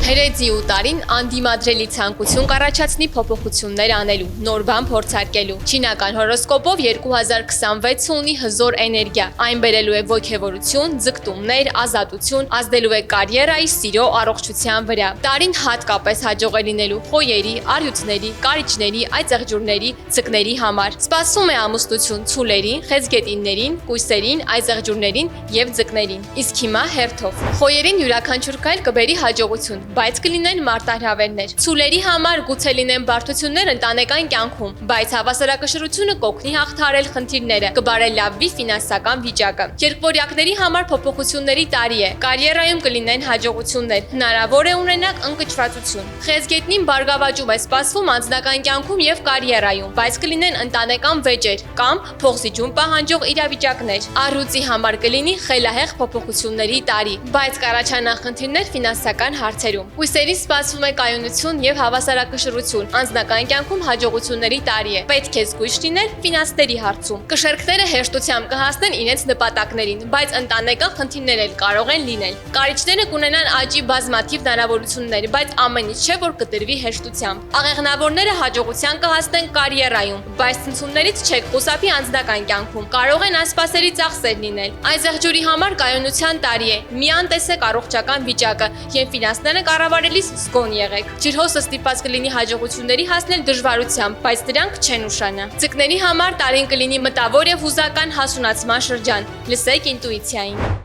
Հերեձի ու տարին անդիմադրելի ցանկություն կառաջացնի փոփոխություններ անելու, նոր բան փորձարկելու։ Չինական հորոսկոպով 2026 ունի հզոր էներգիա, այն բերելու է ոգևորություն, ձգտումներ, ազատություն, ազդելու է կարիերայի, սիրո, առողջության վրա։ Տարին հատկապես հաջող է լինելու խոյերի, առյուծների, կարիճների, այծեղջյուրների, ձկների համար։ Սպասվում է ամուսնություն ցուլերին, խեցգետիններին, կույսերին, այծեղջյուրներին եւ ձկներին։ Իսկ հիմա հերթով։ Խոյերին յուրաքանչյուր քայլ կբերի հաջողություն, բայց կլինեն մարտահրավերներ։ Ցուլերի համար գուցե լինեն բարդություններ ընտանեկան կյանքում, բայց հավասարակշռությունը կօգնի հաղթահարել խնդիրները, կբարելավի ֆինանսական վիճակը։ Երկվորյակների համար փոփոխությունների տարի է։ Կարիերայում կլինեն հաջողություններ, հնարավոր է ունենաք ընկճվածություն։ Խեցգետնին բարգավաճում է սպասվում անձնական կյանքում եւ կարիերայում, բայց կլինեն ընտանեկան վեճեր կամ փոխզիջում պահանջող իրավիճակներ։ Առյուծի համար կլինի խելահեղ փոփոխությունների տարի, բայց կառաջանան խնդիրներ ֆինանսական հարցերում։ Կույսերին սպասվում է կայունություն եւ հավասարակշռություն, անձնական կյանքում հաջողությունների տարի է։ Պետք է զգույշ լինել ֆինանսների հարցում։ Կշերքները հեշտությամբ կհասնեն իրենց նպատակներին, բայց ընտանեկան խնդիրներ էլ կարող են լինել։ Կարիճները կունենան աճի բազմաթիվ հնարավորություններ, բայց ամեն ինչ չէ, որ կտրվի հեշտությամբ։ Աղեղնավորները հաջողության կհասնեն կարիերայում, բայց ցնցումներից չեք խուսափի անձնական կյանքում։ Կարող են անսպասելի ծախսեր լինել։ Այծեղջյուրի համար կայունության տարի է։ Մի անտեսեք առողջական վիճակը եւ ֆինանսները կառավարելիս զգոն եղեք։ Ջրհոսը ստիպված կլինի հաջողությունների հասնել դժվարությամբ, բայց դրանք չեն ուշանա։ Ձկների համար տարին կլինի մտավոր եւ հուզական հասունացման շրջան։ Լսեք ինտուիցիային։